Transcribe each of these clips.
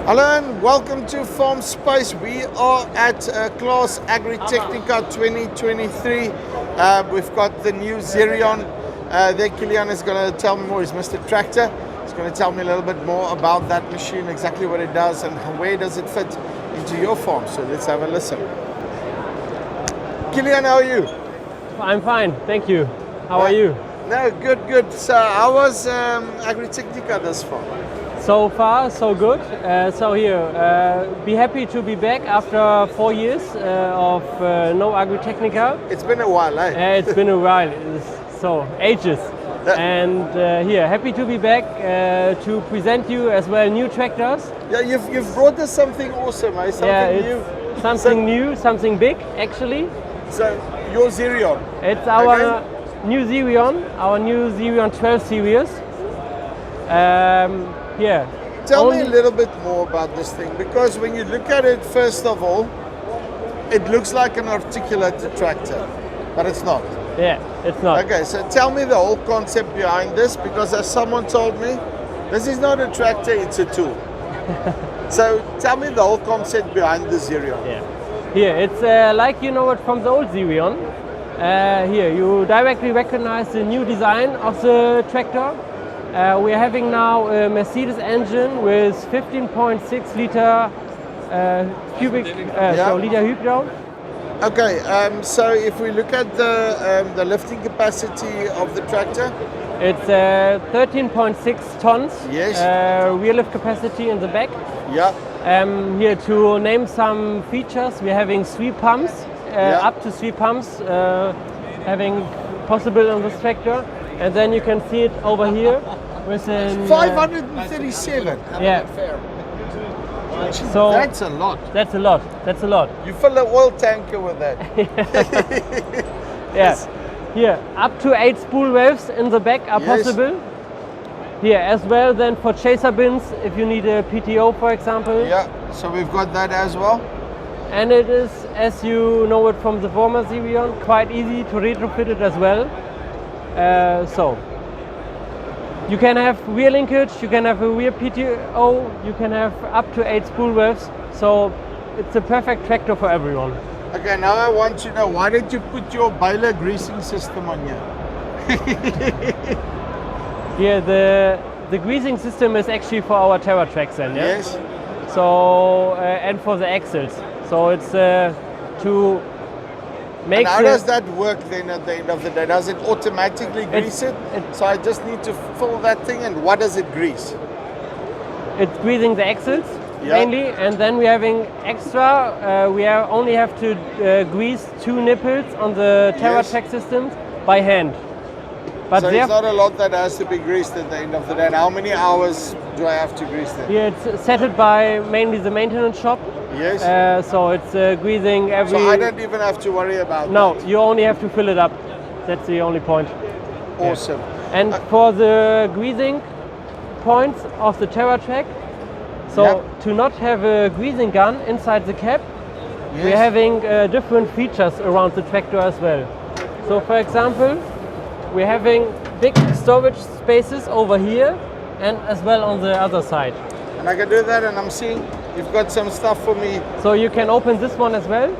Hello and welcome to Farm Space. We are at CLAAS AGRITECHNICA 2023. We've got the new Xerion. There Kilian is going to tell me more. He's Mr. Tractor. He's going to tell me a little bit more about that machine, exactly what it does and where does it fit into your farm. So let's have a listen. Kilian, how are you? I'm fine, thank you. How are you? No, good. So how was AGRITECHNICA this far? So far, so good. Be happy to be back after 4 years of no AGRITECHNICA. It's been a while, eh? It's been a while, ages. And happy to be back to present you as well new tractors. Yeah, you've brought us something awesome, eh? Something new. Something new, something big actually. So your Xerion. It's our new Xerion, our new Xerion 12 series. Tell me a little bit more about this thing, because when you look at it, first of all, it looks like an articulated tractor, but it's not. Yeah, it's not. Okay, so tell me the whole concept behind this, because as someone told me, this is not a tractor, it's a tool. So tell me the whole concept behind the Xerion. Yeah. Here, it's like you know it from the old Xerion. Here, you directly recognize the new design of the tractor. We are having now a Mercedes engine with 15.6 liter liter Hybrid. Okay, so if we look at the lifting capacity of the tractor, it's 13.6 tons. Yes. Rear lift capacity in the back. Yeah. Here to name some features, we're having 3 pumps, up to 3 pumps, having possible on this tractor. And then you can see it over here with 537. Yeah. So that's a lot. That's a lot. That's a lot. You fill an oil tanker with that. Yes. Here, up to 8 spool valves in the back are possible. Here as well, then for chaser bins, if you need a PTO, for example. Yeah. So we've got that as well. And it is, as you know it from the former Xerion, quite easy to retrofit it as well. So you can have rear linkage, you can have a rear PTO, you can have up to 8 spool valves. So it's a perfect tractor for everyone. Okay, now I want to know, why did you put your baler greasing system on here? Yeah, the greasing system is actually for our Terra tracks then, yeah? Yes. So and for the axles. So it's to and how does that work then at the end of the day? Does it automatically grease it? So I just need to fill that thing, and what does it grease? It's greasing the axles mainly, and then we're having extra, we only have to grease 2 nipples on the Terra track systems by hand. But so it's not a lot that has to be greased at the end of the day. And how many hours do I have to grease them? Yeah, it's set it by mainly the maintenance shop. Yes. So it's greasing every... So I don't even have to worry about that. You only have to fill it up. That's the only point. Awesome. Yeah. And for the greasing points of the Terra track, so to not have a greasing gun inside the cab, we're having different features around the tractor as well. So for example, we're having big storage spaces over here and as well on the other side. And I can do that, and I'm seeing you've got some stuff for me. So you can open this one as well.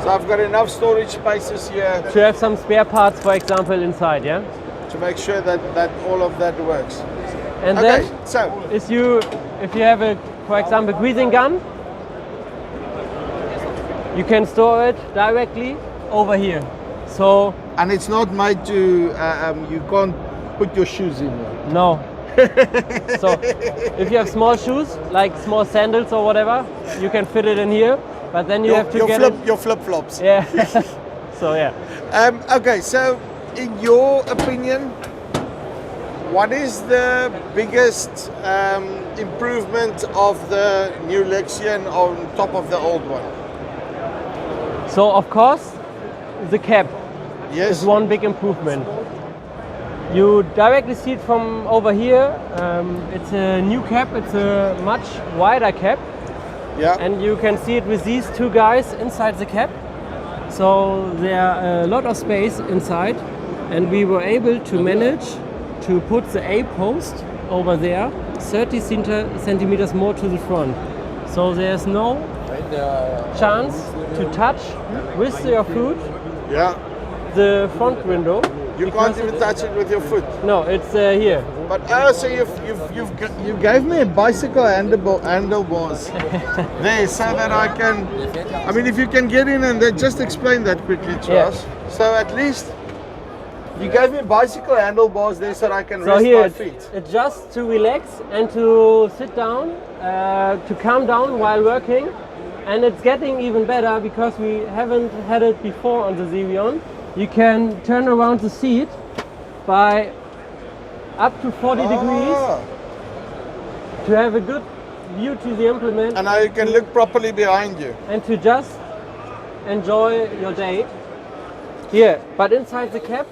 So I've got enough storage spaces here. To have some spare parts, for example, inside, yeah? To make sure that all of that works. And then, if you have a, for example, greasing gun, you can store it directly over here. So, and it's not made to, you can't put your shoes in there. No. So if you have small shoes, like small sandals or whatever, you can fit it in here, but then you have to get your flip-flops. Yeah. So yeah. Okay, so in your opinion, what is the biggest improvement of the new Xerion on top of the old one? So of course, the cab is one big improvement. You directly see it from over here. It's a new cab, it's a much wider cab. Yeah. And you can see it with these 2 guys inside the cab. So there are a lot of space inside, and we were able to manage to put the A post over there 30 centimeters more to the front. So there's no chance to touch with your foot the front window. You can't even touch it with your foot. No, it's here. But so you gave me a bicycle handlebars there, so that I can. I mean, if you can get in and then just explain that quickly to us. So at least you gave me bicycle handlebars there, so that I can rest my feet. It's just to relax and to sit down, to calm down while working. And it's getting even better because we haven't had it before on the Xerion. You can turn around the seat by up to 40 degrees to have a good view to the implement. And now you can look properly behind you. And to just enjoy your day. Here, but inside the cab,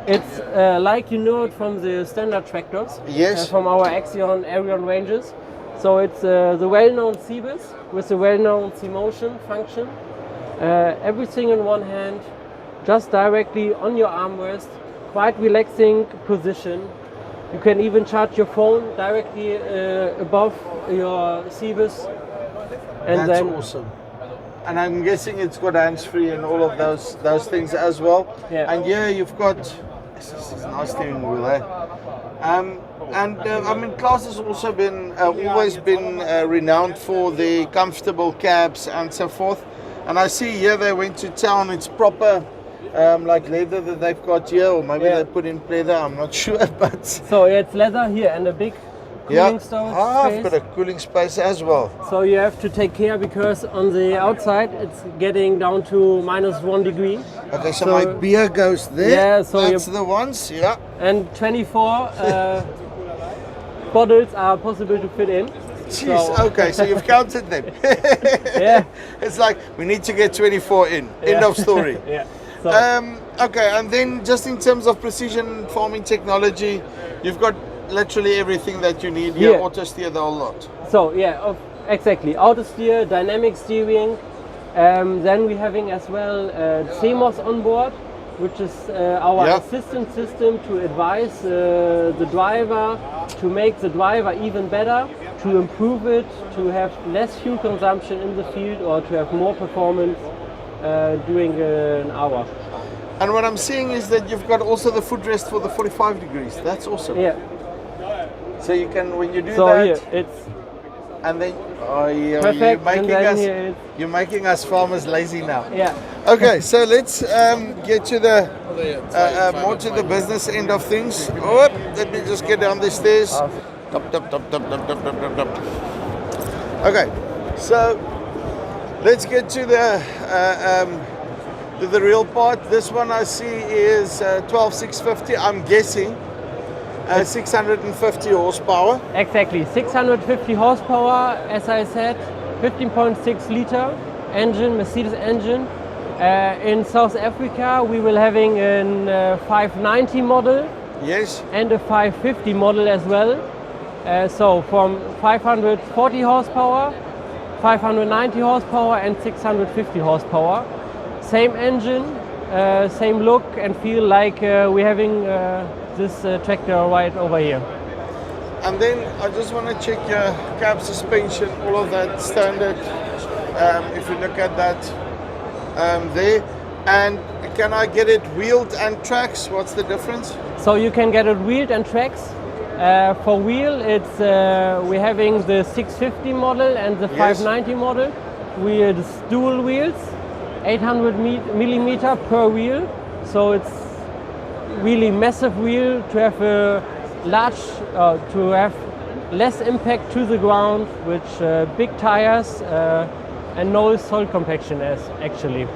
it's like you know it from the standard tractors. Yes. From our Xerion ranges. So it's the well-known CBIS with the well-known C-motion function. Everything in one hand, just directly on your armrest, quite relaxing position. You can even charge your phone directly above your CBIS. And that's awesome. And I'm guessing it's got hands-free and all of those things as well. Yeah. And here you've got this is a nice steering wheel there. I mean, CLAAS has also been always been renowned for the comfortable cabs and so forth. And I see here they went to town. It's proper like leather that they've got here, or maybe they put in leather. I'm not sure, but so it's leather here and a big cooling storage space. I've got a cooling space as well. So you have to take care because on the outside it's getting down to -1 degree. Okay, so my beer goes there. Yeah, so that's the ones. Yeah. And 24 bottles are possible to fit in. Jeez, so. Okay, so you've counted them. Yeah. It's like we need to get 24 in. End of story. Yeah. So. Okay, and then just in terms of precision farming technology, you've got literally everything that you need here. Auto steer the whole lot. So yeah, exactly. Auto steer, dynamic steering. Then we're having as well CMOS on board, which is our assistant system to advise the driver, to make the driver even better, to improve it, to have less fuel consumption in the field, or to have more performance during an hour. And what I'm seeing is that you've got also the footrest for the 45 degrees. That's awesome. Yeah. So you can, when you do so that, here it's and then perfect, you're making us farmers lazy now. Yeah. Okay, so let's get to the more to the business end of things. Oh, let me just get down the stairs. Okay, so let's get to the real part. This one I see is 12650. I'm guessing 650 horsepower. Exactly, 650 horsepower. As I said, 15.6 liter engine, Mercedes engine. In South Africa, we will having a 590 model. Yes. And a 550 model as well. So from 540 horsepower, 590 horsepower, and 650 horsepower. Same engine, same look and feel like we're having this tractor right over here. And then I just want to check your cab suspension, all of that standard. If you look at that there, and can I get it wheeled and tracks? What's the difference? So you can get it wheeled and tracks. For wheel, it's we're having the 650 model and the 590 model. With dual wheels, 800 millimeter per wheel. So it's really massive wheel to have a large, to have less impact to the ground, with big tires and no soil compaction as actually.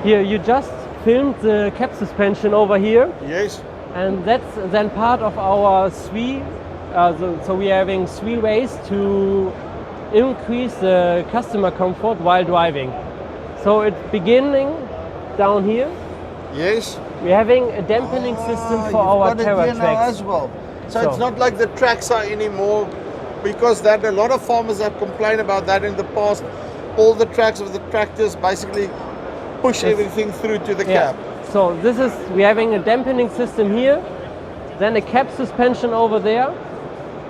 Here you just filmed the cab suspension over here. Yes. And that's then part of our three. So we're having 3 ways to increase the customer comfort while driving. So it's beginning down here. Yes. We're having a dampening system for our terra tracks as well. So it's not like the tracks are anymore, because that a lot of farmers have complained about that in the past. All the tracks of the tractors basically push everything through to the cab. So this is, we're having a dampening system here, then a cab suspension over there,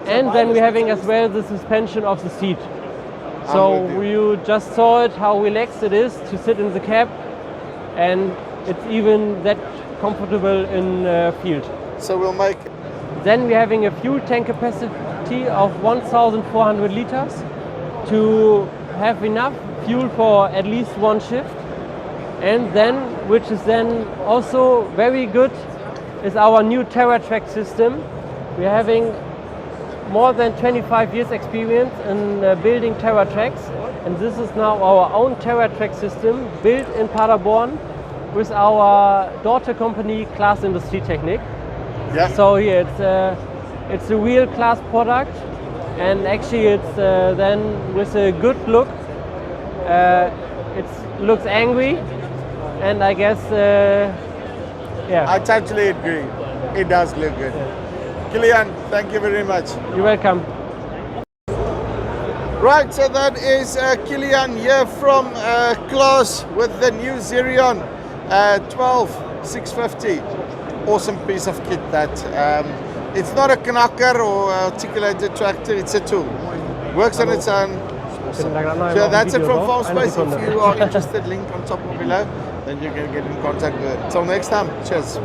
And then we're having as well the suspension of the seat. So you just saw it, how relaxed it is to sit in the cab, and it's even that comfortable in field. So we'll make... Then we're having a fuel tank capacity of 1,400 liters to have enough fuel for at least one shift. And then, which is then also very good, is our new TerraTrack system. We're having more than 25 years experience in building TerraTracks, and this is now our own TerraTrack system built in Paderborn with our daughter company CLAAS AGRITECHNICA. Yeah. So here it's a real CLAAS product, and actually it's then with a good look. It looks angry, and I guess yeah. I totally agree. It does look good. Yeah. Kilian, thank you very much. You're welcome. Right, so that is Kilian here from CLAAS with the new Xerion 12650. Awesome piece of kit that. It's not a knacker or articulated tractor, it's a tool. Works on its own. Awesome. So that's it from Farm Space. If you are interested, link on top or below, then you can get in contact with it. Till next time, cheers.